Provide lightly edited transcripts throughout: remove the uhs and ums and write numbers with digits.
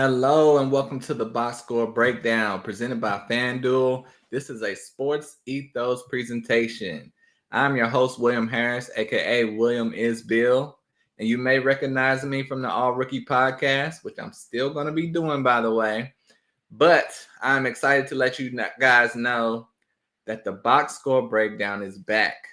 Hello and welcome to the Box Score Breakdown presented by FanDuel. This is a Sports Ethos presentation. I'm your host, William Harris, aka William is Bill, and you may recognize me from the All Rookie podcast, which I'm still going to be doing, by the way. But I'm excited to let you guys know that the Box Score Breakdown is back.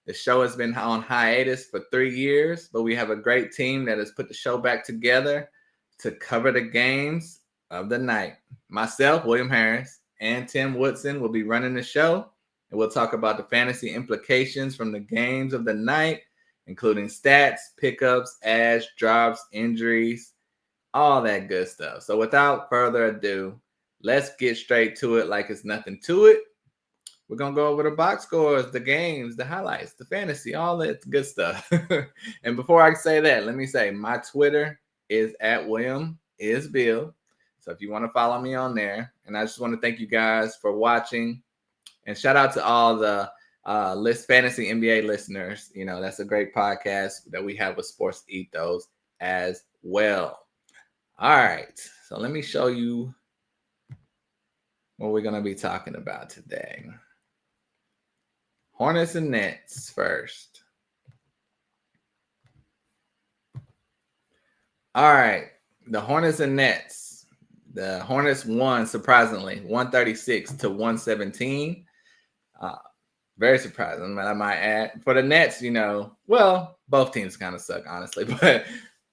The show has been on hiatus for 3 years, but we have a great team that has put the show back together to cover the games of the night. Myself, William Harris, and Tim Woodson will be running the show, and we'll talk about the fantasy implications from the games of the night, including stats, pickups, ads, drops, injuries, all that good stuff. So without further ado, let's get straight to it like it's nothing to it. We're going to go over the box scores, the games, the highlights, the fantasy, all that good stuff. And before I say that, let me say my Twitter is at William is Bill. So if you want to follow me on there, and I just want to thank you guys for watching, and shout out to all the fantasy NBA listeners. You know, that's a great podcast that we have with Sports Ethos as well. All right, so let me show you what we're going to be talking about today. Hornets and Nets first. All right, the Hornets and Nets. The Hornets won, surprisingly, 136 to 117. Very surprising, I might add. For the Nets, both teams kind of suck, honestly. But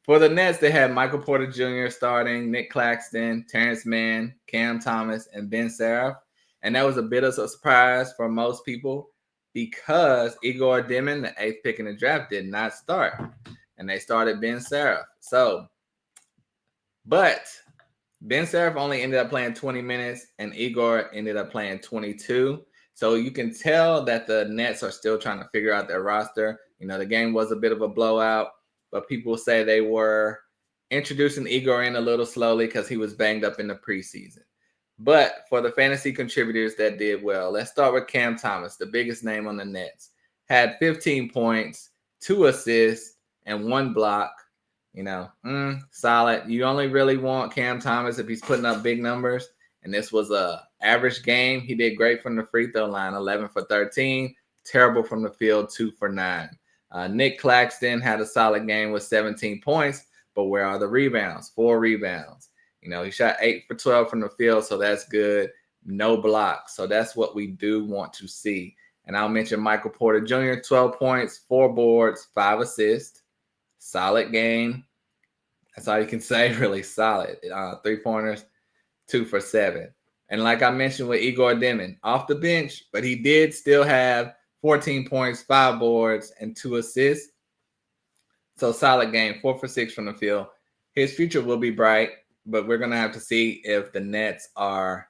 for the Nets, they had Michael Porter Jr. starting, Nick Claxton, Terrence Mann, Cam Thomas, and Ben Seraph. And that was a bit of a surprise for most people because Igor Dimon, the 8th pick in the draft, did not start. And they started Ben Seraph. But Ben Seraph only ended up playing 20 minutes, and Igor ended up playing 22. So you can tell that the Nets are still trying to figure out their roster. You know, the game was a bit of a blowout, but people say they were introducing Igor in a little slowly because he was banged up in the preseason. But for the fantasy contributors that did well, let's start with Cam Thomas, the biggest name on the Nets. Had 15 points, 2 assists, and 1 block. Solid. You only really want Cam Thomas if he's putting up big numbers. And this was a average game. He did great from the free throw line, 11 for 13. Terrible from the field, 2 for 9. Nick Claxton had a solid game with 17 points, but where are the rebounds? 4 rebounds. He shot 8 for 12 from the field, so that's good. No blocks. So that's what we do want to see. And I'll mention Michael Porter Jr., 12 points, 4 boards, 5 assists. Solid game. That's all you can say, really solid. 3-pointers, 2 for 7. And like I mentioned with Igor Dimon, off the bench, but he did still have 14 points, 5 boards, and 2 assists. So solid game, 4 for 6 from the field. His future will be bright, but we're going to have to see if the Nets are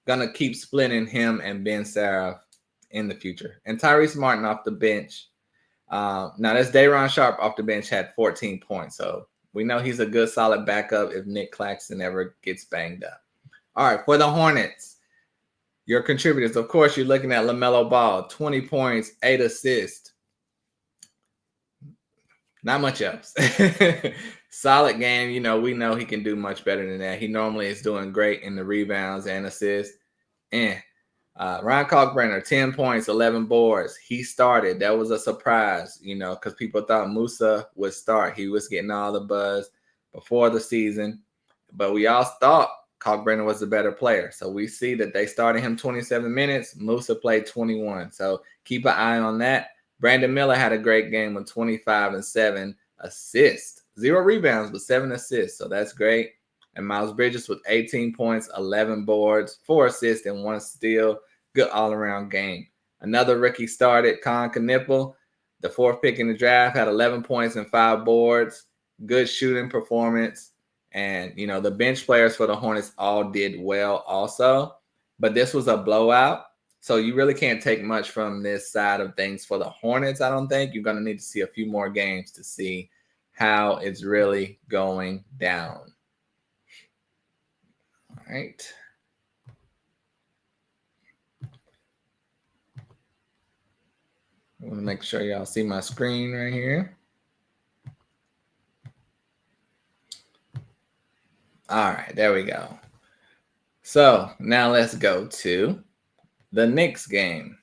going to keep splitting him and Ben Seraph in the future. And Tyrese Martin off the bench. Now, that's Day'Ron Sharpe off the bench, had 14 points. So we know he's a good, solid backup if Nick Claxton ever gets banged up. All right, for the Hornets, your contributors, of course, you're looking at LaMelo Ball, 20 points, 8 assists. Not much else. Solid game. We know he can do much better than that. He normally is doing great in the rebounds and assists. Ryan Kalkbrenner, 10 points, 11 boards. He started. That was a surprise, because people thought Musa would start. He was getting all the buzz before the season. But we all thought Kalkbrenner was the better player. So we see that they started him 27 minutes. Musa played 21. So keep an eye on that. Brandon Miller had a great game with 25 and 7 assists. 0 rebounds, but 7 assists. So that's great. And Miles Bridges with 18 points, 11 boards, 4 assists, and 1 steal. Good all-around game. Another rookie started, Con Knipple, the 4th pick in the draft, had 11 points and 5 boards. Good shooting performance. And, the bench players for the Hornets all did well also. But this was a blowout. So you really can't take much from this side of things for the Hornets, I don't think. You're going to need to see a few more games to see how it's really going down. All right. I want to make sure y'all see my screen right here. All right, there we go. So now let's go to the Knicks game.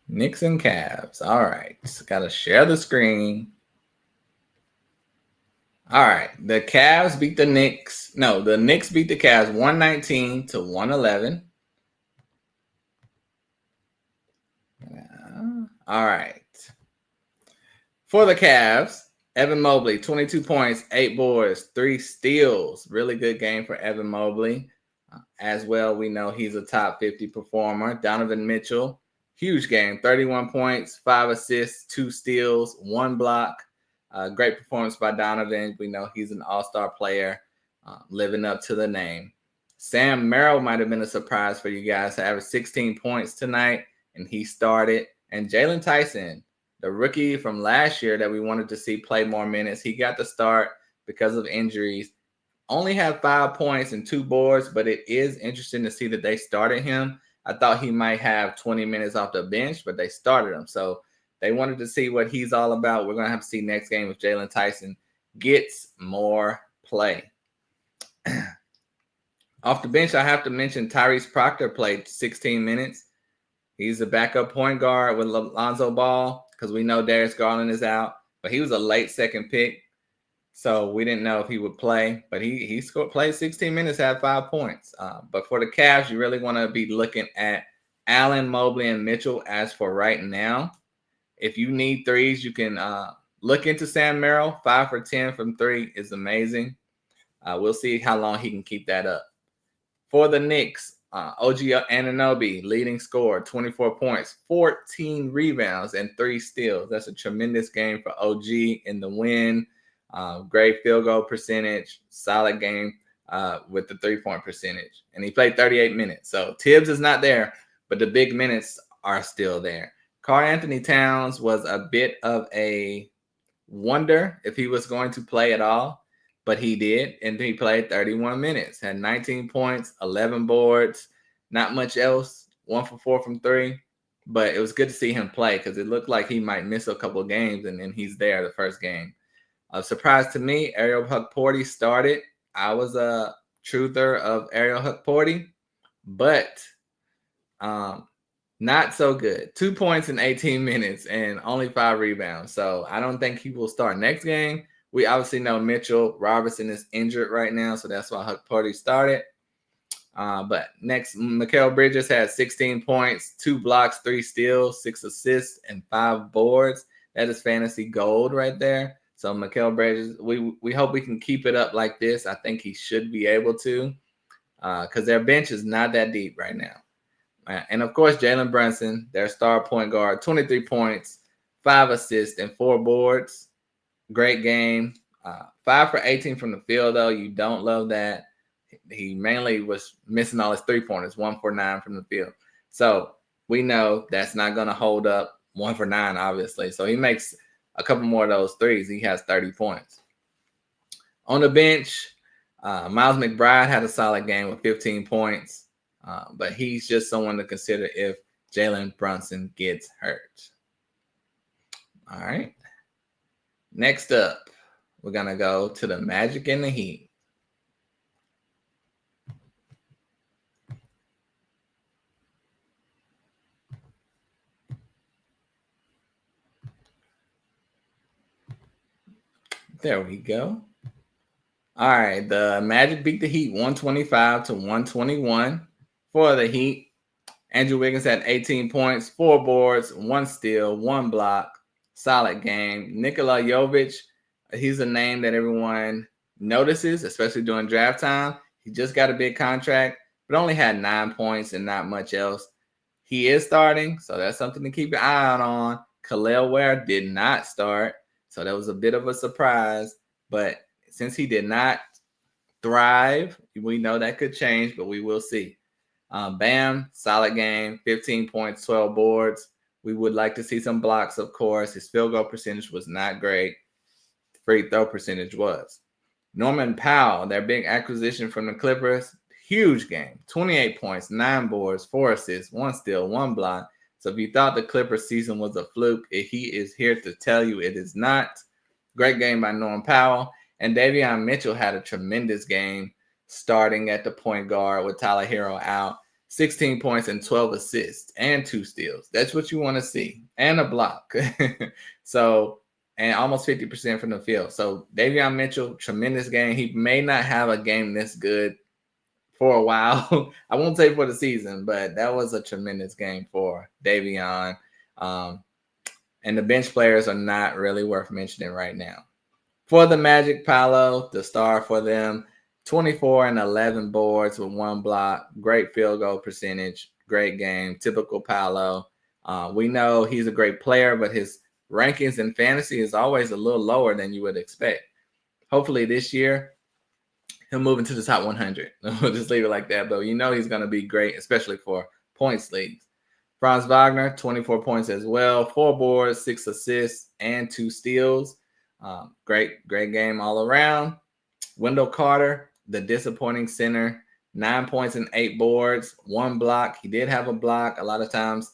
Knicks and Cavs. All right, got to share the screen. All right, the Cavs beat the Knicks. No, the Knicks beat the Cavs 119 to 111. All right. For the Cavs, Evan Mobley, 22 points, 8 boards, 3 steals. Really good game for Evan Mobley. As well, we know he's a top 50 performer. Donovan Mitchell, huge game, 31 points, 5 assists, 2 steals, 1 block. Great performance by Donovan. We know he's an all-star player, living up to the name. Sam Merrill might have been a surprise for you guys to average 16 points tonight, and he started. And Jalen Tyson, the rookie from last year that we wanted to see play more minutes, he got the start because of injuries. Only had 5 points and 2 boards, but it is interesting to see that they started him. I thought he might have 20 minutes off the bench, but they started him. So they wanted to see what he's all about. We're going to have to see next game if Jalen Tyson gets more play. Off the bench, I have to mention Tyrese Proctor played 16 minutes. He's a backup point guard with Lonzo Ball because we know Darius Garland is out, but he was a late second pick. So we didn't know if he would play, but he played 16 minutes, had 5 points. But for the Cavs, you really want to be looking at Allen, Mobley, and Mitchell as for right now. If you need threes, you can look into Sam Merrill. 5 for 10 from 3 is amazing. We'll see how long he can keep that up. For the Knicks, OG Anunoby, leading scorer, 24 points, 14 rebounds, and 3 steals. That's a tremendous game for OG in the win. Great field goal percentage, solid game with the 3-point percentage. And he played 38 minutes. So Tibbs is not there, but the big minutes are still there. Karl-Anthony Towns was a bit of a wonder if he was going to play at all, but he did, and he played 31 minutes, had 19 points, 11 boards, not much else, 1 for 4 from 3. But it was good to see him play because it looked like he might miss a couple of games, and then he's there the first game. A surprise to me, Ariel Hukporti started. I was a truther of Ariel Hukporti, but not so good. 2 points in 18 minutes and only 5 rebounds. So I don't think he will start next game. We obviously know Mitchell Robinson is injured right now, so that's why Hukporti started. But next, Mikal Bridges had 16 points, 2 blocks, 3 steals, 6 assists, and 5 boards. That is fantasy gold right there. So Mikal Bridges, we hope we can keep it up like this. I think he should be able to because their bench is not that deep right now. And, of course, Jalen Brunson, their star point guard, 23 points, 5 assists, and 4 boards. Great game. 5 for 18 from the field, though. You don't love that. He mainly was missing all his 3-pointers, 1 for 9 from the field. So we know that's not going to hold up 1 for 9, obviously. So he makes a couple more of those threes. He has 30 points. On the bench, Miles McBride had a solid game with 15 points. But he's just someone to consider if Jalen Brunson gets hurt. All right. Next up, we're going to go to the Magic and the Heat. There we go. All right. The Magic beat the Heat 125 to 121. For the Heat, Andrew Wiggins had 18 points, 4 boards, 1 steal, 1 block. Solid game. Nikola Jovic, he's a name that everyone notices, especially during draft time. He just got a big contract, but only had 9 points and not much else. He is starting, so that's something to keep an eye out on. Khalil Ware did not start, so that was a bit of a surprise. But since he did not thrive, we know that could change, but we will see. Bam, solid game, 15 points, 12 boards. We would like to see some blocks, of course. His field goal percentage was not great. Free throw percentage was. Norman Powell, their big acquisition from the Clippers, huge game. 28 points, 9 boards, 4 assists, 1 steal, 1 block. So if you thought the Clippers season was a fluke, he is here to tell you it is not. Great game by Norman Powell. And Davion Mitchell had a tremendous game starting at the point guard with Tyler Hero out. 16 points and 12 assists and 2 steals. That's what you want to see. And a block. So, and almost 50% from the field. So Davion Mitchell, tremendous game. He may not have a game this good for a while. I won't say for the season, but that was a tremendous game for Davion. And the bench players are not really worth mentioning right now. For the Magic, Paolo, the star for them, 24 and 11 boards with 1 block, great field goal percentage, great game, typical Paolo. We know he's a great player, but his rankings in fantasy is always a little lower than you would expect. Hopefully this year, he'll move into the top 100. We'll just leave it like that. But you know he's going to be great, especially for points leagues. Franz Wagner, 24 points as well, 4 boards, 6 assists, and 2 steals. Great game all around. Wendell Carter, the disappointing center, 9 points and 8 boards, 1 block. He did have a block. A lot of times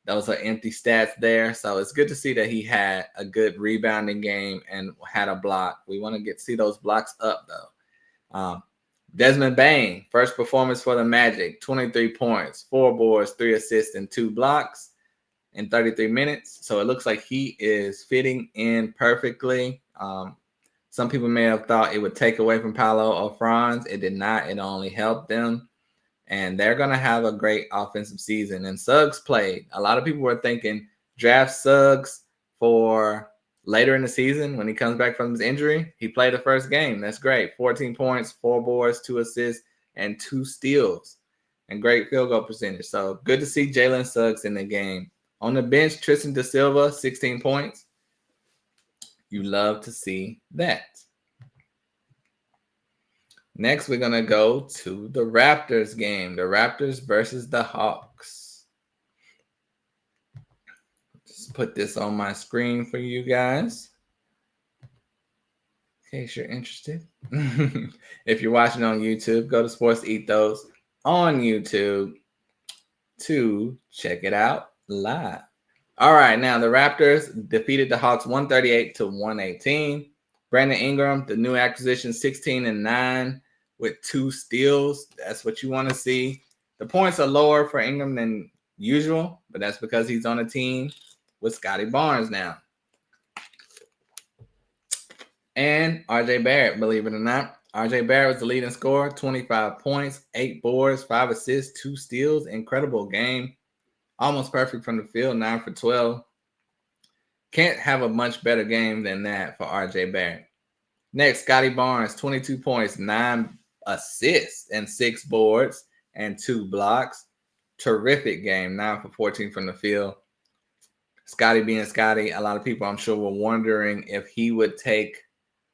those are empty stats there. So it's good to see that he had a good rebounding game and had a block. We want to see those blocks up, though. Desmond Bane, first performance for the Magic, 23 points, 4 boards, 3 assists, and 2 blocks in 33 minutes. So it looks like he is fitting in perfectly. Some people may have thought it would take away from Paolo or Franz. It did not. It only helped them. And they're going to have a great offensive season. And Suggs played. A lot of people were thinking draft Suggs for later in the season when he comes back from his injury. He played the first game. That's great. 14 points, 4 boards, 2 assists, and 2 steals. And great field goal percentage. So good to see Jalen Suggs in the game. On the bench, Tristan Da Silva, 16 points. You love to see that. Next, we're going to go to the Raptors game. The Raptors versus the Hawks. Just put this on my screen for you guys, in case you're interested. If you're watching on YouTube, go to Sports Ethos on YouTube to check it out live. All right, now the Raptors defeated the Hawks 138-118. Brandon Ingram, the new acquisition, 16 and 9 with 2 steals. That's what you want to see. The points are lower for Ingram than usual, but that's because he's on a team with Scotty Barnes now. And RJ Barrett, believe it or not. RJ Barrett was the leading scorer, 25 points, 8 boards, 5 assists, 2 steals. Incredible game. Almost perfect from the field, 9 for 12. Can't have a much better game than that for RJ Barrett. Next, Scotty Barnes, 22 points, 9 assists, and 6 boards, and 2 blocks. Terrific game, 9 for 14 from the field. Scotty being Scotty, a lot of people I'm sure were wondering if he would take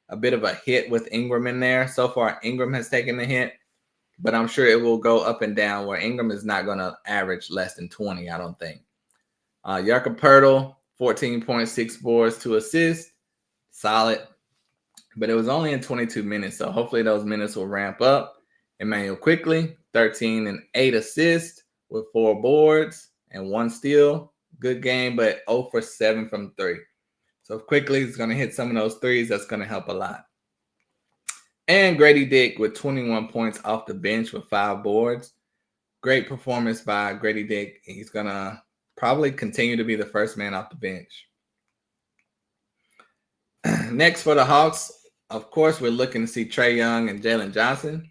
a bit of a hit with Ingram in there. So far, Ingram has taken the hit, but I'm sure it will go up and down where Ingram is not going to average less than 20, I don't think. Jakob Poeltl, 14.6 boards, 2 assists. Solid. But it was only in 22 minutes, so hopefully those minutes will ramp up. Emmanuel Quickley, 13 and 8 assists with 4 boards and 1 steal. Good game, but 0 for 7 from 3. So if Quickley is going to hit some of those threes, that's going to help a lot. And Grady Dick with 21 points off the bench with 5 boards. Great performance by Grady Dick. He's going to probably continue to be the first man off the bench. Next for the Hawks, of course, we're looking to see Trae Young and Jalen Johnson.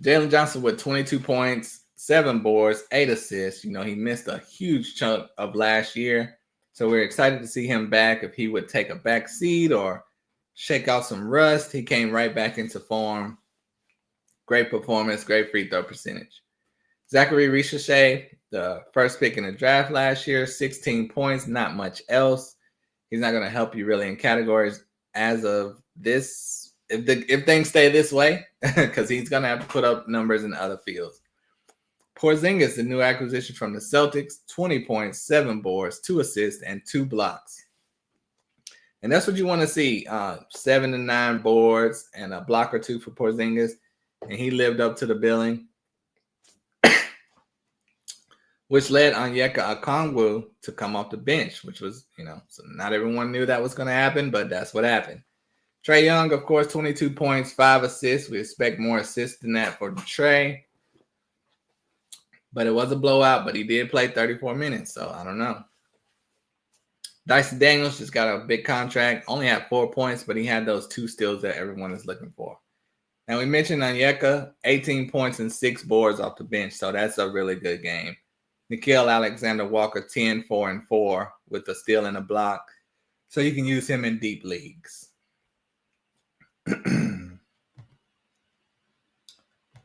Jalen Johnson with 22 points, 7 boards, 8 assists. You know, he missed a huge chunk of last year. So we're excited to see him back. If he would take a back seat or shake out some rust, he came right back into form. Great performance, great free throw percentage. Zachary Ricochet, the first pick in the draft last year, 16 points, not much else. He's not going to help you really in categories as of this, if things stay this way, because he's going to have to put up numbers in other fields. Porzingis, the new acquisition from the Celtics, 20 points, 7 boards, 2 assists, and 2 blocks. And that's what you want to see, 7 to 9 boards and a block or 2 for Porzingis. and he lived up to the billing, which led Onyeka Okongwu to come off the bench, which was, so not everyone knew that was going to happen, but that's what happened. Trae Young, of course, 22 points, 5 assists. We expect more assists than that for Trae. But it was a blowout, but he did play 34 minutes, so I don't know. Dyson Daniels just got a big contract, only had 4 points, but he had those 2 steals that everyone is looking for. Now, we mentioned Onyeka, 18 points and 6 boards off the bench, so that's a really good game. Nickeil Alexander-Walker, 10, 4, and 4 with a steal and a block, so you can use him in deep leagues.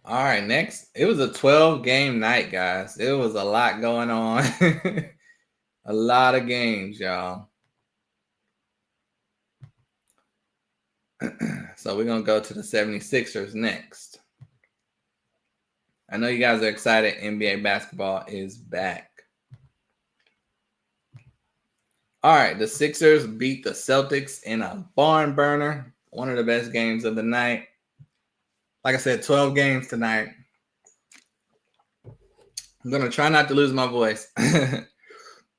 All right, next. It was a 12-game night, guys. It was a lot going on. A lot of games, y'all. So we're going to go to the 76ers next. I know you guys are excited. NBA basketball is back. All right, the Sixers beat the Celtics in a barn burner. One of the best games of the night. Like I said, 12 games tonight. I'm going to try not to lose my voice.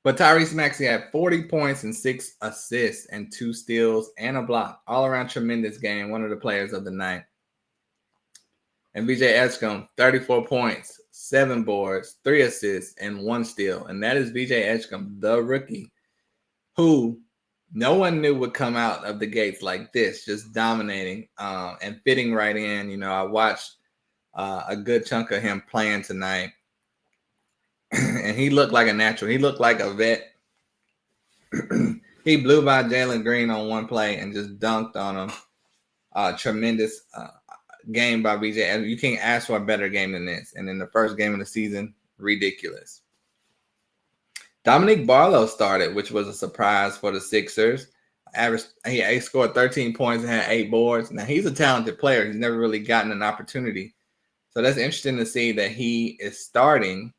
But Tyrese Maxey had 40 points and 6 assists and 2 steals and a block. All around tremendous game. One of the players of the night. And VJ Edgecombe, 34 points, 7 boards, 3 assists, and 1 steal. And that is VJ Edgecombe, the rookie, who no one knew would come out of the gates like this, just dominating and fitting right in. I watched a good chunk of him playing tonight. And he looked like a natural. He looked like a vet. He blew by Jalen Green on one play and just dunked on him. Tremendous game by VJ. You can't ask for a better game than this. And in the first game of the season, ridiculous. Dominique Barlow started, which was a surprise for the Sixers. He scored 13 points and had 8 boards. Now, he's a talented player. He's never really gotten an opportunity. So that's interesting to see that he is starting,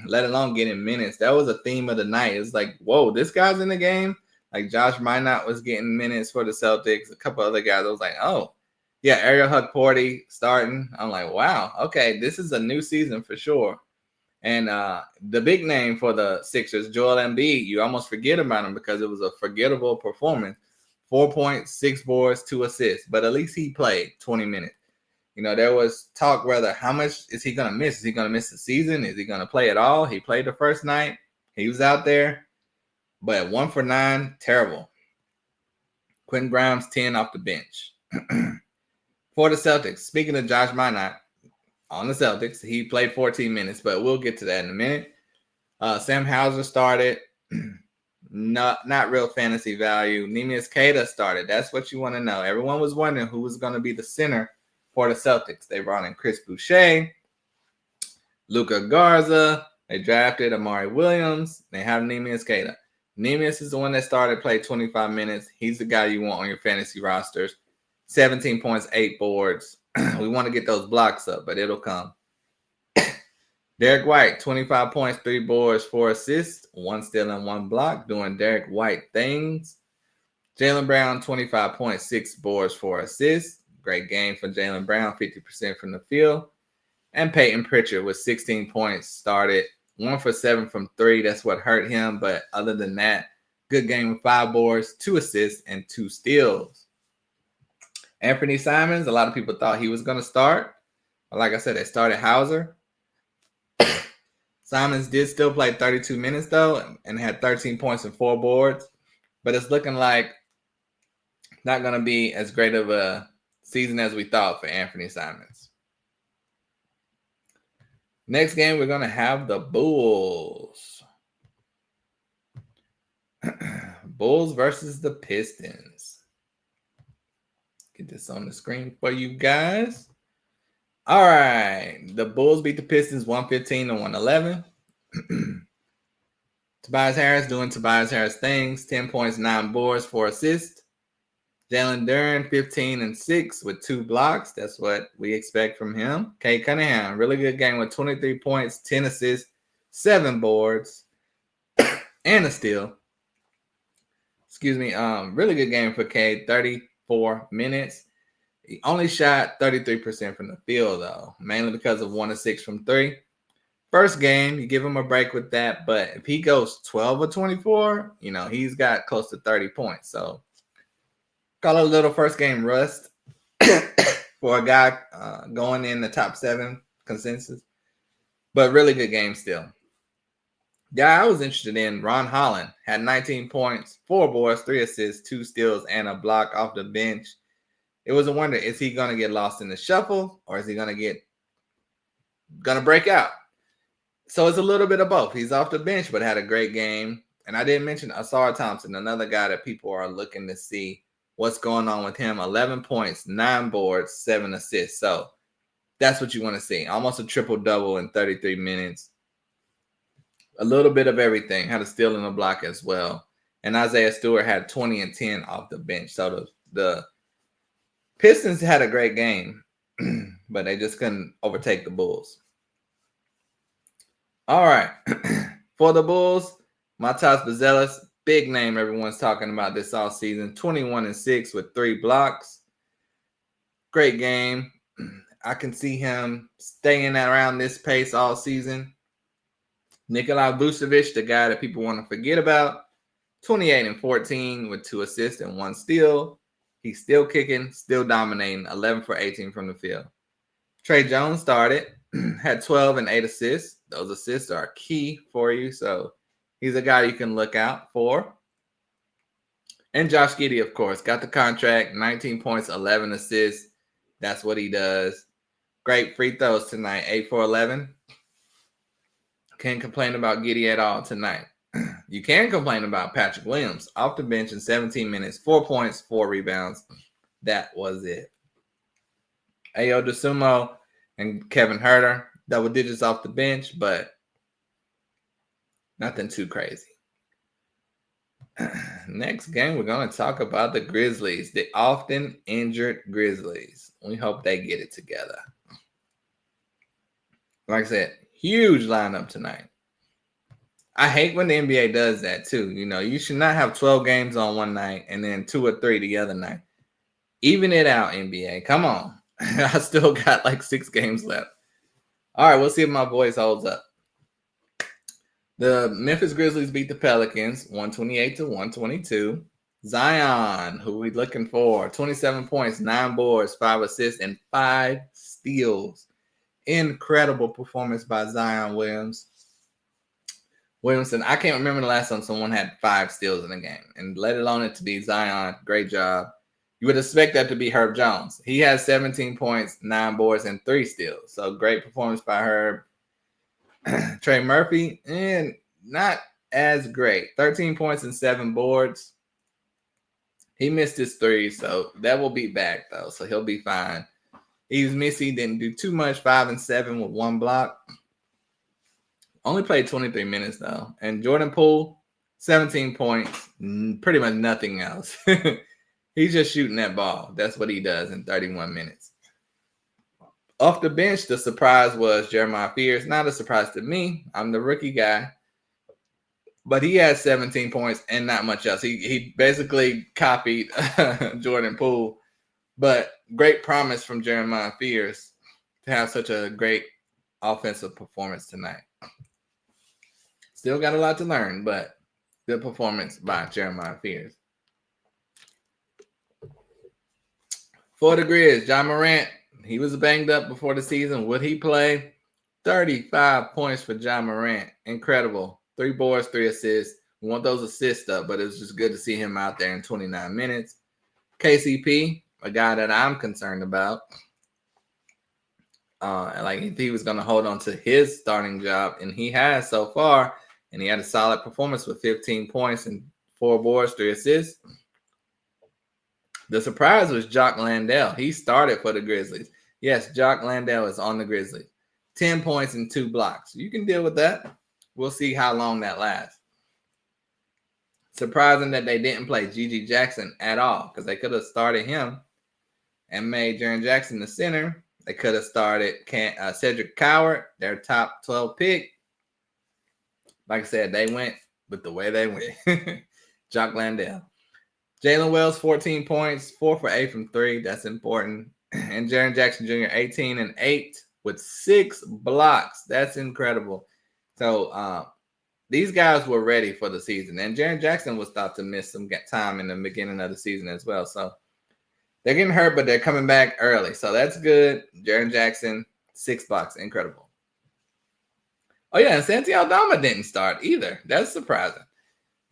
let alone getting minutes. That was a theme of the night. It's like, whoa, this guy's in the game. Like Josh Minot was getting minutes for the Celtics. A couple other guys. I was like, oh, yeah, Ariel Hukporty starting. I'm like, wow, okay, this is a new season for sure. And the big name for the Sixers, Joel Embiid, you almost forget about him because it was a forgettable performance. 4 points, 6 boards, 2 assists. But at least he played 20 minutes. There was talk whether how much is he going to miss? Is he going to miss the season? Is he going to play at all? He played the first night. He was out there. But 1 for 9, terrible. Quentin Grimes, 10 off the bench. For the Celtics, speaking of Josh Minot, on the Celtics, he played 14 minutes, but we'll get to that in a minute. Sam Hauser started. Not real fantasy value. Neemias Queta started. That's what you want to know. Everyone was wondering who was going to be the center for the Celtics. They brought in Chris Boucher, Luka Garza. They drafted Amari Williams. They have Neemias Queta. Neemias is the one that started, played 25 minutes. He's the guy you want on your fantasy rosters. 17 points, 8 boards. We want to get those blocks up, but it'll come. Derek White, 25 points, 3 boards, 4 assists, 1 steal and 1 block, doing Derek White things. Jaylen Brown, 25 points, 6 boards, 4 assists. Great game for Jaylen Brown, 50% from the field. And Peyton Pritchard with 16 points, started 1 for 7 from 3. That's what hurt him, but other than that, good game with 5 boards, 2 assists, and 2 steals. Anthony Simons, a lot of people thought he was going to start. But like I said, they started Hauser. Simons did still play 32 minutes, though, and had 13 points and 4 boards. But it's looking like not going to be as great of a season as we thought for Anthony Simons. Next game, we're going to have the Bulls. Bulls versus the Pistons. Get this on the screen for you guys. All right. The Bulls beat the Pistons 115 to 111. Tobias Harris doing Tobias Harris things. 10 points, 9 boards, 4 assists. Jalen Duren, 15 and 6 with 2 blocks. That's what we expect from him. Cade Cunningham, really good game with 23 points, 10 assists, 7 boards, and a steal. Really good game for Cade, 34 minutes. He only shot 33% from the field, though, mainly because of 1 of 6 from 3. First game, you give him a break with that, but if he goes 12 or 24, he's got close to 30 points. So, call it a little first game rust for a guy going in the top 7 consensus, but really good game still. Guy I was interested in, Ron Holland, had 19 points, 4 boards, 3 assists, 2 steals, and a block off the bench. It was a wonder, is he going to get lost in the shuffle, or is he going to break out? So it's a little bit of both. He's off the bench, but had a great game. And I didn't mention Asar Thompson, another guy that people are looking to see what's going on with him. 11 points, 9 boards, 7 assists. So that's what you want to see. Almost a triple-double in 33 minutes. A little bit of everything. Had a steal and a block as well. And Isaiah Stewart had 20 and 10 off the bench. So the Pistons had a great game, but they just couldn't overtake the Bulls. All right. For the Bulls, Matas Buzelis, big name everyone's talking about this all season. 21 and 6 with 3 blocks. Great game. I can see him staying around this pace all season. Nikolai Vucevic, the guy that people want to forget about, 28 and 14 with 2 assists and 1 steal. He's still kicking, still dominating, 11 for 18 from the field. Trey Jones started, had 12 and 8 assists. Those assists are key for you, so he's a guy you can look out for. And Josh Giddey, of course, got the contract, 19 points, 11 assists. That's what he does. Great free throws tonight, 8 for 11. Can't complain about Giddey at all tonight. You can complain about Patrick Williams off the bench in 17 minutes, 4 points, 4 rebounds. That was it. Ayo DeSumo and Kevin Huerter, double digits off the bench, but nothing too crazy. Next game, we're going to talk about the Grizzlies, the often injured Grizzlies. We hope they get it together. Like I said, huge lineup tonight. I hate when the NBA does that too. You should not have 12 games on one night and then 2 or 3 the other night. Even it out, NBA. Come on. I still got like 6 games left. All right, we'll see if my voice holds up. The Memphis Grizzlies beat the Pelicans 128-122. Zion, who we looking for, 27 points, 9 boards, 5 assists, and 5 steals. Incredible performance by Zion Williamson. I can't remember the last time someone had 5 steals in a game, and let alone it to be Zion. Great job. You would expect that to be Herb Jones. He has 17 points, 9 boards, and 3 steals. So great performance by Herb. Trey Murphy, and not as great. 13 points and 7 boards. He missed his 3, so that will be back, though. So he'll be fine. He was missing, didn't do too much, 5 and 7 with 1 block. Only played 23 minutes, though. And Jordan Poole, 17 points, pretty much nothing else. He's just shooting that ball. That's what he does in 31 minutes. Off the bench, the surprise was Jeremiah Fears. Not a surprise to me. I'm the rookie guy. But he had 17 points and not much else. He basically copied Jordan Poole. But great promise from Jeremiah Fears to have such a great offensive performance tonight. Still got a lot to learn, but good performance by Jeremiah Fears. For the Grizz, Ja Morant, he was banged up before the season. Would he play? 35 points for Ja Morant. Incredible. 3 boards, 3 assists. We want those assists up, but it was just good to see him out there in 29 minutes. KCP, a guy that I'm concerned about. If he was going to hold on to his starting job, and he has so far, and he had a solid performance with 15 points and 4 boards, 3 assists. The surprise was Jock Landale. He started for the Grizzlies. Yes, Jock Landale is on the Grizzlies. 10 points and 2 blocks. You can deal with that. We'll see how long that lasts. Surprising that they didn't play Gigi Jackson at all, because they could have started him and made Jaren Jackson the center. They could have started Cedric Coward, their top 12 pick. Like I said, they went with the way they went. Jock Landale. Jalen Wells, 14 points, 4 for 8 from 3. That's important. And Jaren Jackson Jr. 18 and 8 with 6 blocks. That's incredible. So these guys were ready for the season. And Jaren Jackson was thought to miss some time in the beginning of the season as well. So they're getting hurt, but they're coming back early. So that's good. Jaren Jackson, 6 blocks. Incredible. Oh, yeah, and Santi Aldama didn't start either. That's surprising.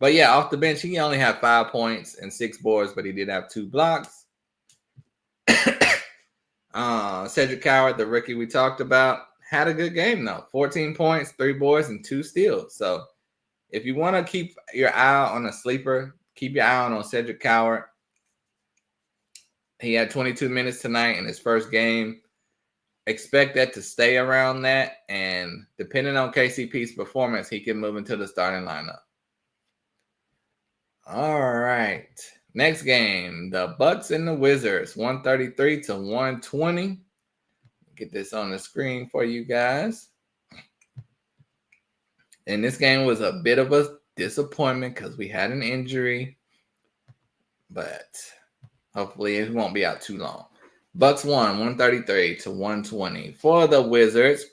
But, yeah, off the bench, he only had 5 points and 6 boards, but he did have 2 blocks. Cedric Coward, the rookie we talked about, had a good game, though. 14 points, 3 boards, and 2 steals. So if you want to keep your eye on a sleeper, keep your eye on Cedric Coward. He had 22 minutes tonight in his first game. Expect that to stay around that, and depending on KCP's performance, he can move into the starting lineup. All right. Next game, the Bucks and the Wizards, 133 to 120. Get this on the screen for you guys. And this game was a bit of a disappointment because we had an injury, but hopefully it won't be out too long. Bucks won 133 to 120. For the Wizards,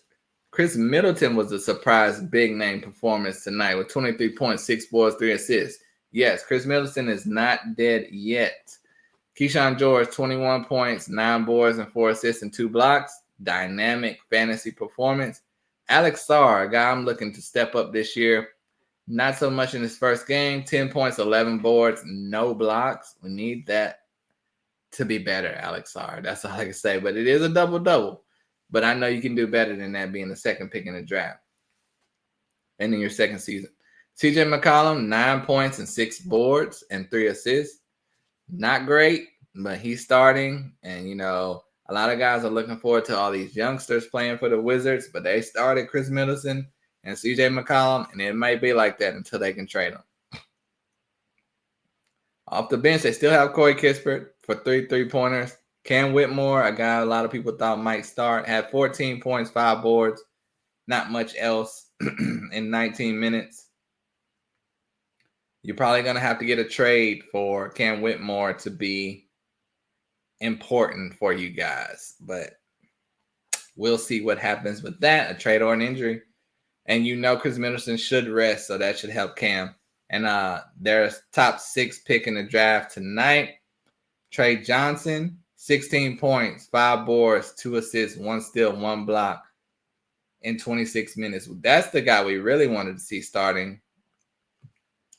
Chris Middleton was a surprise big name performance tonight with 23.6 boards, 3 assists. Yes, Chris Middleton is not dead yet. Keyshawn George, 21 points, 9 boards, and 4 assists and 2 blocks. Dynamic fantasy performance. Alex Sarr, a guy I'm looking to step up this year. Not so much in his first game. 10 points, 11 boards, no blocks. We need that to be better, Alex Sarr. That's all I can say. But it is a double-double. But I know you can do better than that being the second pick in the draft and in your second season. CJ McCollum, 9 points and 6 boards and 3 assists. Not great, but he's starting. And, you know, a lot of guys are looking forward to all these youngsters playing for the Wizards. But they started Chris Middleton and CJ McCollum, and it might be like that until they can trade them. Off the bench, they still have Corey Kispert for 3 3-pointers. Cam Whitmore, a guy a lot of people thought might start, had 14 points, 5 boards. Not much else in 19 minutes. You're probably going to have to get a trade for Cam Whitmore to be important for you guys. But we'll see what happens with that, a trade or an injury. And you know Chris Middleton should rest, so that should help Cam. And their top 6 pick in the draft tonight, Trey Johnson, 16 points, 5 boards, 2 assists, 1 steal, 1 block in 26 minutes. That's the guy we really wanted to see starting.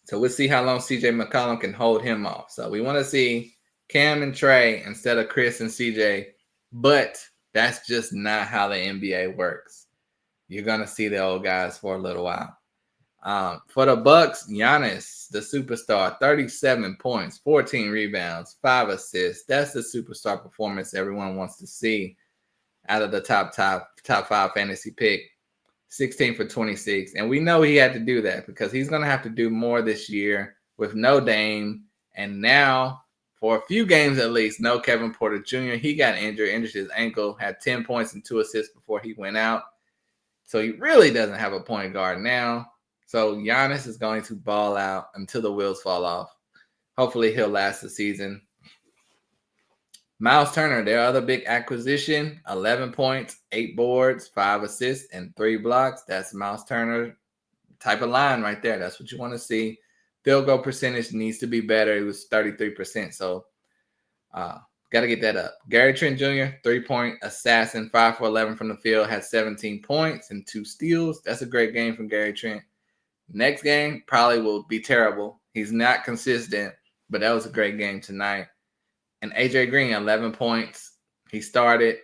So we'll see how long CJ McCollum can hold him off. So we want to see Cam and Trey instead of Chris and CJ. But that's just not how the NBA works. You're going to see the old guys for a little while. For the Bucks, Giannis, the superstar, 37 points, 14 rebounds, 5 assists. That's the superstar performance everyone wants to see out of the top 5 fantasy pick. 16 for 26. And we know he had to do that because he's going to have to do more this year with no Dame. And now, for a few games at least, no Kevin Porter Jr. He got injured his ankle, had 10 points and 2 assists before he went out. So he really doesn't have a point guard now. So Giannis is going to ball out until the wheels fall off. Hopefully he'll last the season. Miles Turner, their other big acquisition, 11 points, 8 boards, 5 assists, and 3 blocks. That's Miles Turner type of line right there. That's what you want to see. Field goal percentage needs to be better. It was 33%, so got to get that up. Gary Trent Jr., 3-point assassin, 5 for 11 from the field, had 17 points and 2 steals. That's a great game from Gary Trent. Next game probably will be terrible. He's not consistent, but that was a great game tonight. And AJ Green, 11 points. He started.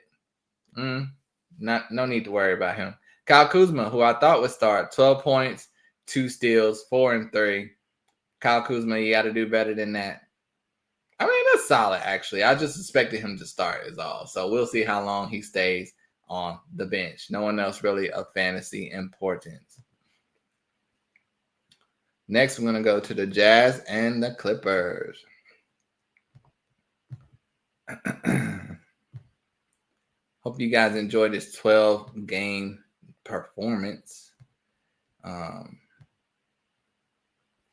No need to worry about him. Kyle Kuzma, who I thought would start, 12 points, 2 steals, 4 and 3. Kyle Kuzma, you got to do better than that. I mean, that's solid, actually. I just expected him to start is all. So we'll see how long he stays on the bench. No one else really of fantasy importance. Next, we're going to go to the Jazz and the Clippers. Hope you guys enjoyed this 12-game performance.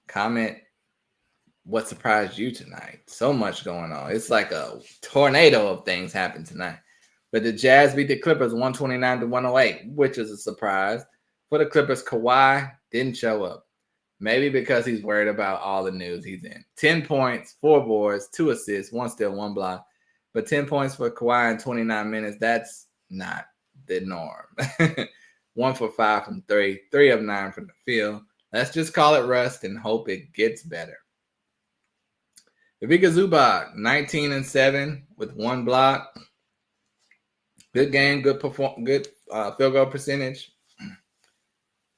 Comment what surprised you tonight? So much going on. It's like a tornado of things happened tonight. But the Jazz beat the Clippers 129-108, which is a surprise. For the Clippers, Kawhi didn't show up. Maybe because he's worried about all the news he's in. 10 points, 4 boards, 2 assists, 1 steal, 1 block. But 10 points for Kawhi in 29 minutes, that's not the norm. 1 for 5 from 3, 3 of 9 from the field. Let's just call it rust and hope it gets better. Ivica Zubac, 19-7 with 1 block. Good game, good field goal percentage.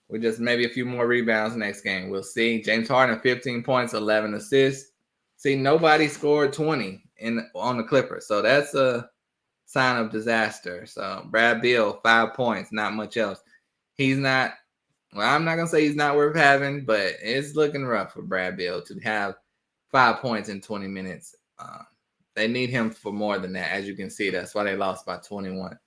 With just maybe a few more rebounds next game. We'll see. James Harden, 15 points, 11 assists. See, nobody scored 20 on the Clippers. So that's a sign of disaster. So Brad Beal, 5 points, not much else. He's not, well, I'm not going to say he's not worth having, but it's looking rough for Brad Beal to have 5 points in 20 minutes. They need him for more than that. As you can see, that's why they lost by 21.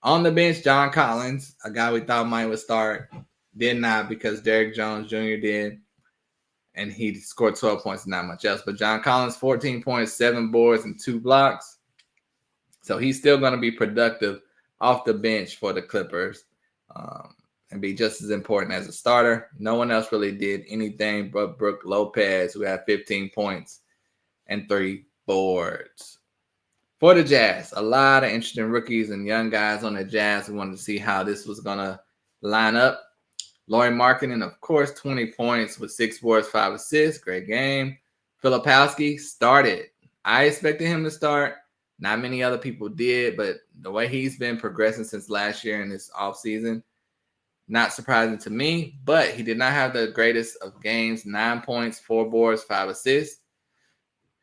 On the bench, John Collins, a guy we thought might would start, did not because Derrick Jones Jr. did, and he scored 12 points and not much else. But John Collins, 14 points, 7 boards, and 2 blocks. So he's still going to be productive off the bench for the Clippers and be just as important as a starter. No one else really did anything but Brook Lopez, who had 15 points and 3 boards. For the Jazz, a lot of interesting rookies and young guys on the Jazz. We wanted to see how this was going to line up. Lauri Markkanen, of course, 20 points with 6 boards, 5 assists. Great game. Filipowski started. I expected him to start. Not many other people did, but the way he's been progressing since last year in this offseason, not surprising to me. But he did not have the greatest of games. 9 points, 4 boards, 5 assists.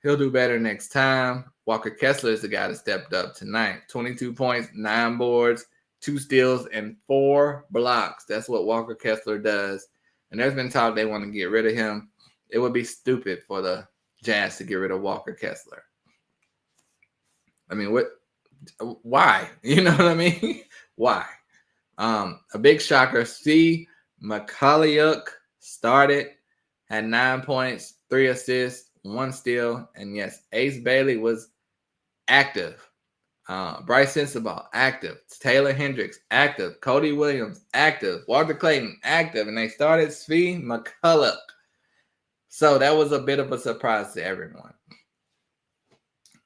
He'll do better next time. Walker Kessler is the guy that stepped up tonight. 22 points, 9 boards, 2 steals, and 4 blocks. That's what Walker Kessler does. And there's been talk they want to get rid of him. It would be stupid for the Jazz to get rid of Walker Kessler. I mean, what? Why? You know what I mean? Why? A big shocker. C. Mykhailiuk started, had 9 points, 3 assists, 1 steal, and yes, Ace Bailey was active. Bryce Sensabaugh, active. Taylor Hendricks, active. Cody Williams, active. Walter Clayton, active. And they started Svi Mykhailiuk. So that was a bit of a surprise to everyone.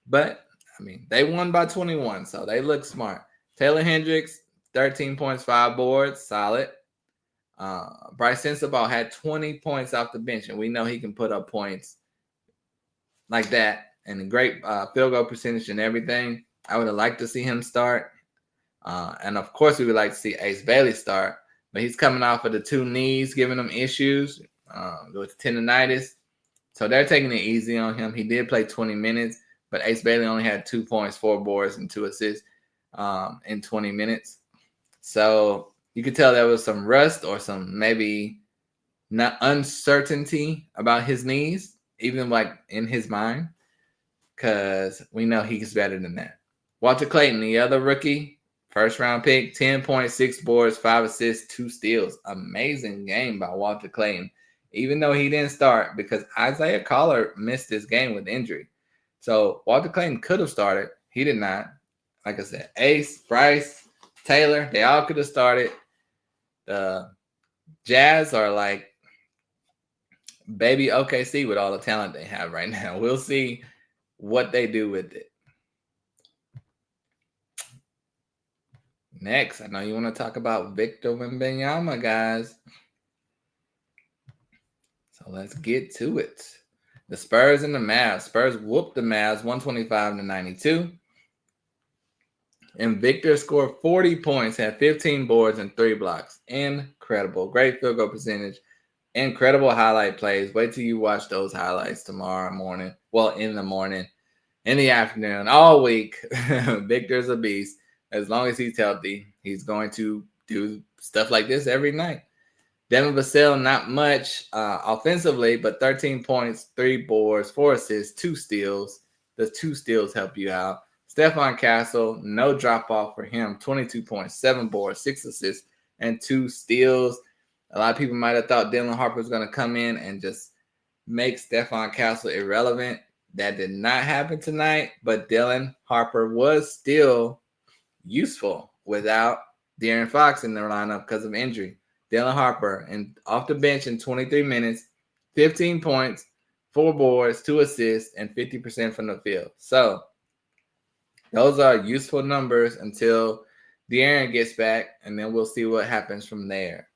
But, I mean, they won by 21, so they look smart. Taylor Hendricks, 13 points, 5 boards, solid. Bryce Sensabaugh had 20 points off the bench, and we know he can put up points like that, and a great field goal percentage and everything. I would have liked to see him start. And, of course, we would like to see Ace Bailey start. But he's coming off of the 2 knees, giving him issues with tendonitis. So they're taking it easy on him. He did play 20 minutes, but Ace Bailey only had 2 points, 4 boards, and 2 assists in 20 minutes. So you could tell there was some rust or some maybe not uncertainty about his knees, even like in his mind, because we know he's better than that. Walter Clayton, the other rookie, first round pick, 10 points, 6 boards, 5 assists, 2 steals. Amazing game by Walter Clayton, even though he didn't start because Isaiah Collar missed this game with injury. So Walter Clayton could have started. He did not. Like I said, Ace, Bryce, Taylor, they all could have started. The Jazz are like baby OKC with all the talent they have right now. We'll see what they do with it. Next, I know you want to talk about Victor Wembanyama, guys. So let's get to it. The Spurs and the Mavs. Spurs whooped the Mavs 125-92. And Victor scored 40 points, had 15 boards, and 3 blocks. Incredible. Great field goal percentage. Incredible highlight plays. Wait till you watch those highlights tomorrow morning. Well, in the morning, in the afternoon, all week. Victor's a beast. As long as he's healthy, he's going to do stuff like this every night. Devin Vassell, not much offensively, but 13 points, 3 boards, 4 assists, 2 steals. The 2 steals help you out. Stephon Castle, no drop-off for him. 22 points, 7 boards, 6 assists, and 2 steals. A lot of people might have thought Dylan Harper was going to come in and just make Stephon Castle irrelevant. That did not happen tonight, but Dylan Harper was still useful without De'Aaron Fox in the lineup because of injury. Dylan Harper and off the bench in 23 minutes, 15 points, 4 boards, 2 assists, and 50% from the field. So those are useful numbers until De'Aaron gets back, and then we'll see what happens from there.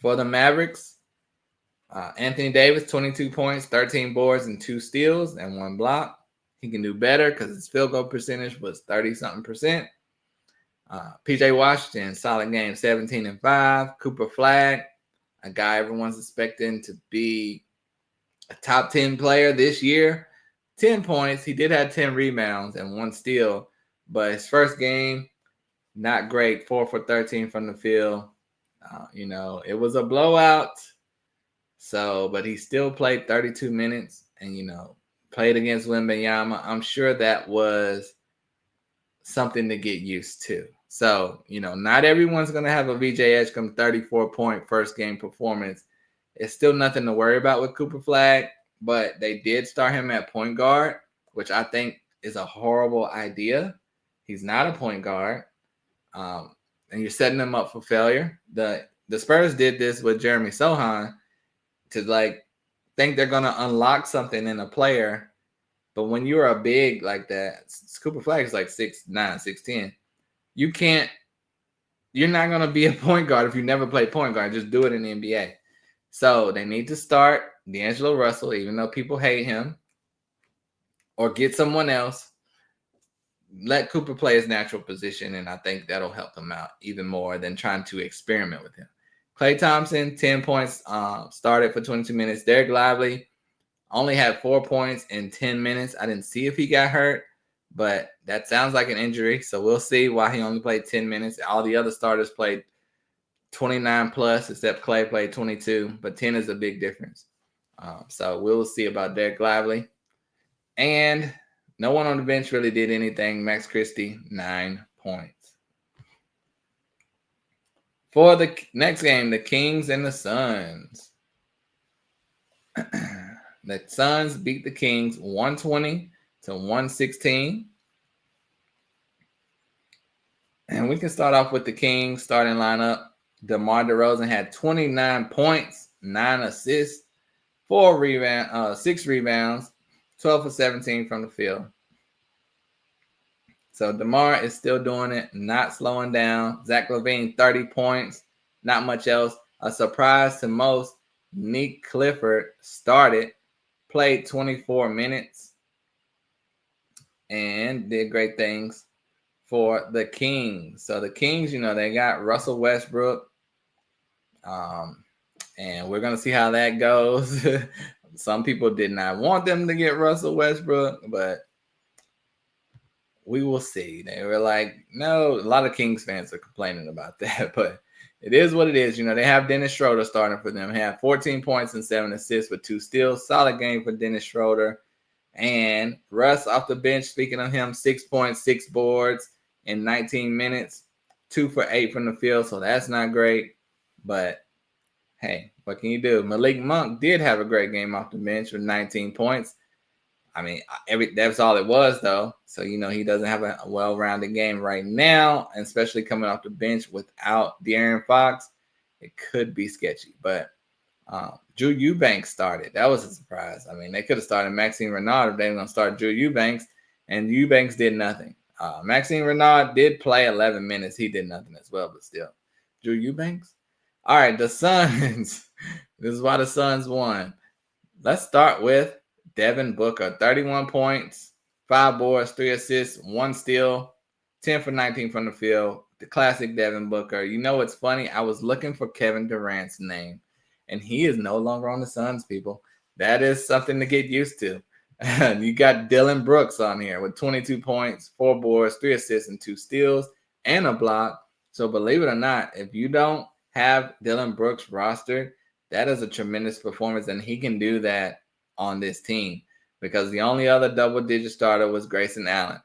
For the Mavericks, Anthony Davis, 22 points, 13 boards, and 2 steals, and 1 block. He can do better because his field goal percentage was 30-something%. PJ Washington, solid game, 17-5. Cooper Flagg, a guy everyone's expecting to be a top 10 player this year. 10 points. He did have 10 rebounds and 1 steal, but his first game, not great. 4 for 13 from the field. It was a blowout. So, but he still played 32 minutes and, played against Wembanyama. I'm sure that was something to get used to. So, not everyone's going to have a VJ Edgecombe 34-point first game performance. It's still nothing to worry about with Cooper Flagg, but they did start him at point guard, which I think is a horrible idea. He's not a point guard, and you're setting him up for failure. The Spurs did this with Jeremy Sohan to think they're going to unlock something in a player. But when you're a big like that, Cooper Flagg is like 6'9", 6'10". You're not going to be a point guard if you never play point guard. Just do it in the NBA. So they need to start D'Angelo Russell, even though people hate him, or get someone else. Let Cooper play his natural position, and I think that'll help him out even more than trying to experiment with him. Klay Thompson, 10 points, started for 22 minutes. Derek Lively only had 4 points in 10 minutes. I didn't see if he got hurt, but that sounds like an injury. So we'll see why he only played 10 minutes. All the other starters played 29 plus, except Klay played 22, but 10 is a big difference. So we'll see about Derek Lively. And no one on the bench really did anything. Max Christie, 9 points. For the next game, the Kings and the Suns. The Suns beat the Kings 120-116. And we can start off with the Kings starting lineup. DeMar DeRozan had 29 points, 9 assists, 6 rebounds, 12 for 17 from the field. So DeMar is still doing it, not slowing down. Zach LaVine, 30 points, not much else. A surprise to most, Nick Clifford started, played 24 minutes, and did great things for the Kings. So the Kings, they got Russell Westbrook, and we're going to see how that goes. Some people did not want them to get Russell Westbrook, but we will see. They were like, no, a lot of Kings fans are complaining about that, but it is what it is. They have Dennis Schroeder starting for them. He had 14 points and 7 assists with 2 steals. Solid game for Dennis Schroeder. And Russ off the bench, speaking of him, 6 points, 6 boards in 19 minutes, 2 for 8 from the field. So that's not great. But, hey, what can you do? Malik Monk did have a great game off the bench with 19 points. I mean, that's all it was, though. So, he doesn't have a well-rounded game right now, and especially coming off the bench without De'Aaron Fox, it could be sketchy. But Drew Eubanks started. That was a surprise. I mean, they could have started Maxime Renard if they were going to start Drew Eubanks, and Eubanks did nothing. Maxime Renard did play 11 minutes. He did nothing as well, but still. Drew Eubanks? All right, the Suns. This is why the Suns won. Let's start with Devin Booker, 31 points, 5 boards, 3 assists, 1 steal, 10 for 19 from the field. The classic Devin Booker. What's funny? I was looking for Kevin Durant's name, and he is no longer on the Suns, people. That is something to get used to. You got Dylan Brooks on here with 22 points, 4 boards, 3 assists, and 2 steals, and a block. So believe it or not, if you don't have Dylan Brooks rostered, that is a tremendous performance, and he can do that on this team because the only other double-digit starter was Grayson Allen.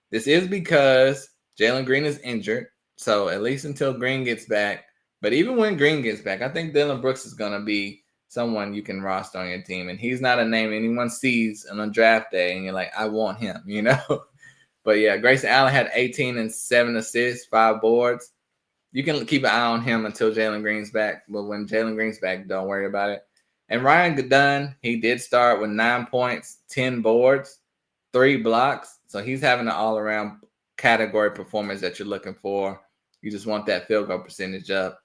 This is because Jalen Green is injured, so at least until Green gets back. But even when Green gets back, I think Dylan Brooks is going to be someone you can roster on your team. And he's not a name anyone sees on a draft day and you're like, I want him, you know? But yeah, Grayson Allen had 18 and 7 assists, 5 boards. You can keep an eye on him until Jalen Green's back. But when Jalen Green's back, don't worry about it. And Ryan Dunn, he did start with 9 points, 10 boards, 3 blocks. So he's having an all-around category performance that you're looking for. You just want that field goal percentage up.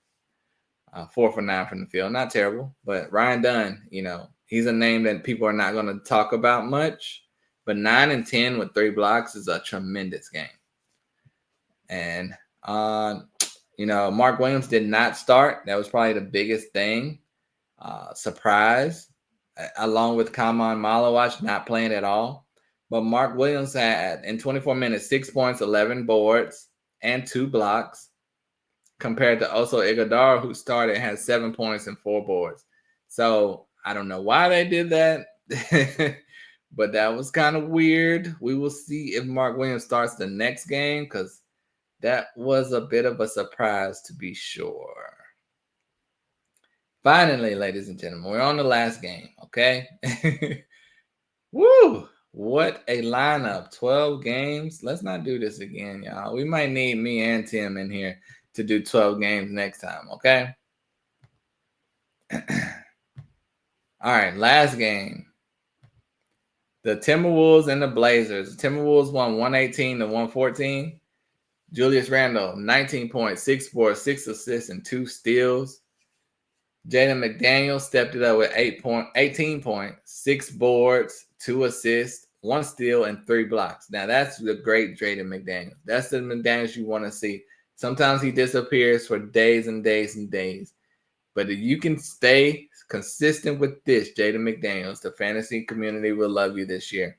4 for 9 from the field. Not terrible. But Ryan Dunn, you know, he's a name that people are not going to talk about much. But 9 and 10 with 3 blocks is a tremendous game. And, you know, Mark Williams did not start. That was probably the biggest thing. Surprise, along with Kamon Malawach not playing at all. But Mark Williams had, in 24 minutes, 6 points, 11 boards, and 2 blocks, compared to Oso Ighodaro, who started and had 7 points and 4 boards. So I don't know why they did that, but that was kind of weird. We will see if Mark Williams starts the next game, because that was a bit of a surprise, to be sure. Finally, ladies and gentlemen, we're on the last game, okay? Woo! What a lineup. 12 games. Let's not do this again, y'all. We might need me and Tim in here to do 12 games next time, okay? All right, last game. The Timberwolves and the Blazers. The Timberwolves won 118 to 114. Julius Randle, 19 points, 6 boards, 6 assists, and 2 steals. Jaden McDaniels stepped it up with 18 points, 6 boards, 2 assists, 1 steal, and 3 blocks. Now, that's the great Jaden McDaniels. That's the McDaniels you want to see. Sometimes he disappears for days and days and days. But if you can stay consistent with this, Jaden McDaniels, the fantasy community will love you this year.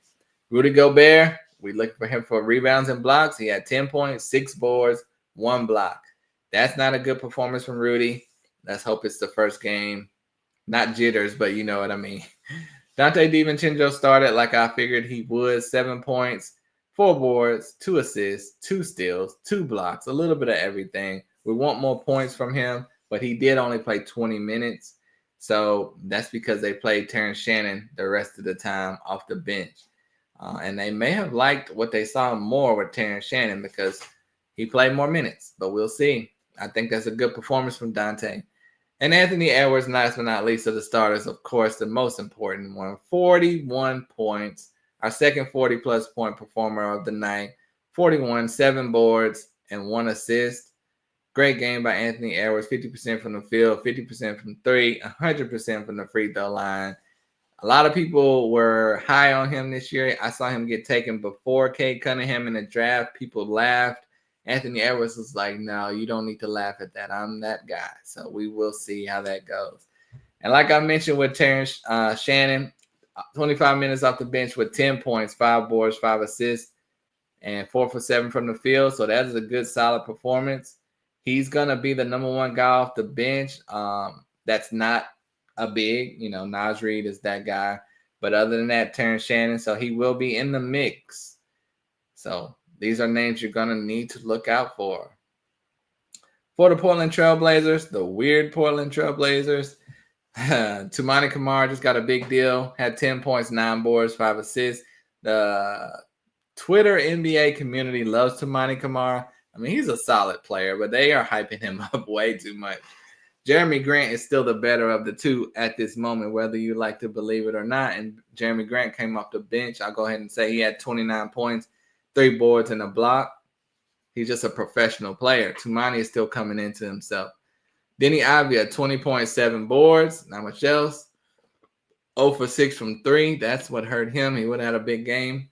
Rudy Gobert, we look for him for rebounds and blocks. He had 10 points, 6 boards, 1 block. That's not a good performance from Rudy. Let's hope it's the first game. Not jitters, but you know what I mean. Dante DiVincenzo started like I figured he would. 7 points, 4 boards, 2 assists, 2 steals, 2 blocks, a little bit of everything. We want more points from him, but he did only play 20 minutes. So that's because they played Terrence Shannon the rest of the time off the bench. And they may have liked what they saw more with Terrence Shannon because he played more minutes, but we'll see. I think that's a good performance from Dante. And Anthony Edwards, last but not least of the starters, of course, the most important one, 41 points, our second 40-plus point performer of the night, 41, 7 boards, and 1 assist. Great game by Anthony Edwards, 50% from the field, 50% from 3, 100% from the free throw line. A lot of people were high on him this year. I saw him get taken before Cade Cunningham in the draft. People laughed. Anthony Edwards was like, no, you don't need to laugh at that. I'm that guy. So we will see how that goes. And like I mentioned with Terrence Shannon, 25 minutes off the bench with 10 points, 5 boards, 5 assists, and 4 for 7 from the field. So that is a good, solid performance. He's going to be the number 1 guy off the bench. That's not a big, Naz Reid is that guy. But other than that, Terrence Shannon, so he will be in the mix. So these are names you're going to need to look out for. For the Portland Trailblazers, the weird Portland Trailblazers, Toumani Camara just got a big deal. Had 10 points, 9 boards, 5 assists. The Twitter NBA community loves Toumani Camara. I mean, he's a solid player, but they are hyping him up way too much. Jeremy Grant is still the better of the two at this moment, whether you like to believe it or not. And Jeremy Grant came off the bench. I'll go ahead and say he had 29 points, 3 boards, and a block. He's just a professional player. Toumani is still coming into himself. Denny Avdia, 20.7 boards, not much else. 0 for 6 from 3. That's what hurt him. He would have had a big game.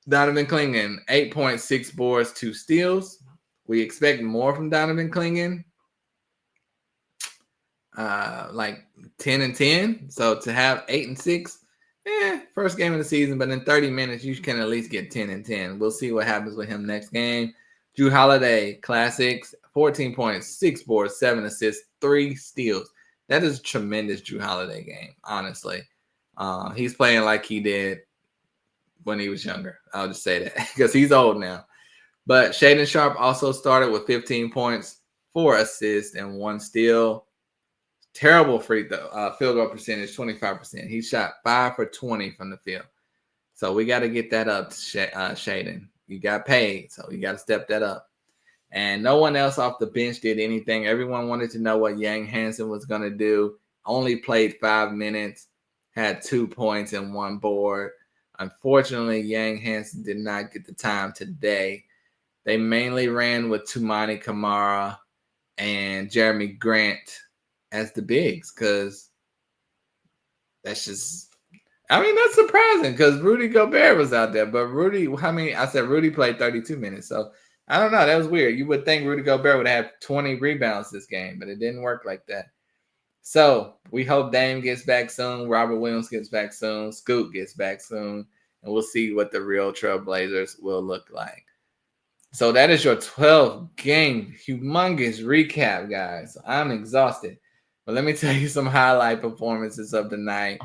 Donovan Clingan, 8.6 boards, 2 steals. We expect more from Donovan Clingan. Like 10 and 10. So to have 8 and 6, first game of the season, but in 30 minutes, you can at least get 10 and 10. We'll see what happens with him next game. Drew Holiday, classics, 14 points, 6 boards, 7 assists, 3 steals. That is a tremendous Drew Holiday game, honestly. He's playing like he did when he was younger. I'll just say that because he's old now. But Shaedon Sharpe also started with 15 points, 4 assists, and 1 steal. Terrible field goal percentage, 25%. He shot 5 for 20 from the field. So we got to get that up, Shaden. You got paid, so you got to step that up. And no one else off the bench did anything. Everyone wanted to know what Yang Hansen was going to do. Only played 5 minutes, had 2 points and 1 board. Unfortunately, Yang Hansen did not get the time today. They mainly ran with Toumani Camara and Jeremy Grant as the bigs because that's just, I mean, that's surprising because Rudy Gobert was out there. But Rudy played 32 minutes. So I don't know. That was weird. You would think Rudy Gobert would have 20 rebounds this game, but it didn't work like that. So we hope Dame gets back soon. Robert Williams gets back soon. Scoot gets back soon. And we'll see what the real Trailblazers will look like. So that is your 12-game humongous recap, guys. I'm exhausted. But let me tell you some highlight performances of the night.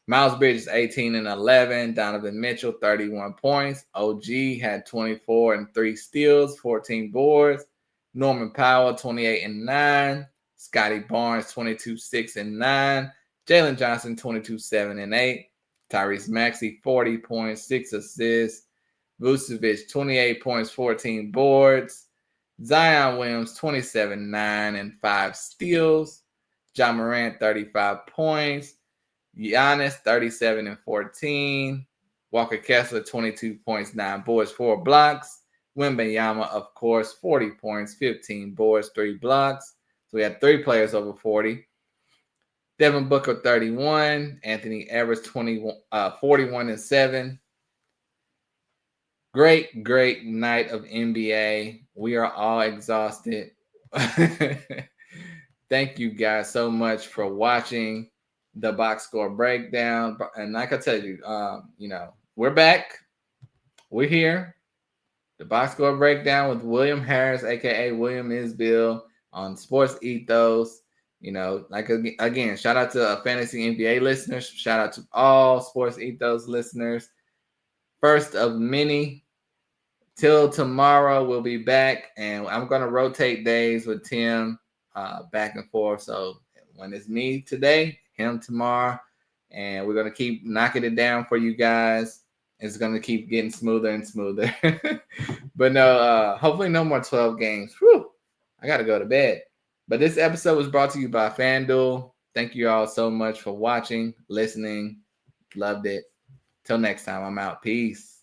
Miles Bridges, 18 and 11. Donovan Mitchell, 31 points. OG had 24 and 3 steals, 14 boards. Norman Powell, 28 and 9. Scotty Barnes, 22, 6 and 9. Jalen Johnson, 22, 7 and 8. Tyrese Maxey, 40 points, 6 assists. Vucevic, 28 points, 14 boards. Zion Williams, 27, 9 and 5 steals. Ja Morant, 35 points. Giannis, 37 and 14. Walker Kessler, 22 points, 9 boards, 4 blocks. Wembanyama, of course, 40 points, 15 boards, 3 blocks. So we had 3 players over 40. Devin Booker, 31. Anthony Edwards, 41 and 7. Great night of NBA. We are all exhausted. Thank you guys so much for watching the box score breakdown. And like I tell you, we're back. We're here. The box score breakdown with William Harris, aka William Isbill, on Sports Ethos. Again, shout out to Fantasy NBA listeners. Shout out to all Sports Ethos listeners. First of many. Till tomorrow, we'll be back, and I'm going to rotate days with Tim back and forth. So when it's me today, him tomorrow, and we're going to keep knocking it down for you guys. It's going to keep getting smoother and smoother. But no, hopefully no more 12 games. Whew, I got to go to bed. But this episode was brought to you by FanDuel. Thank you all so much for watching, listening. Loved it. Till next time, I'm out. Peace.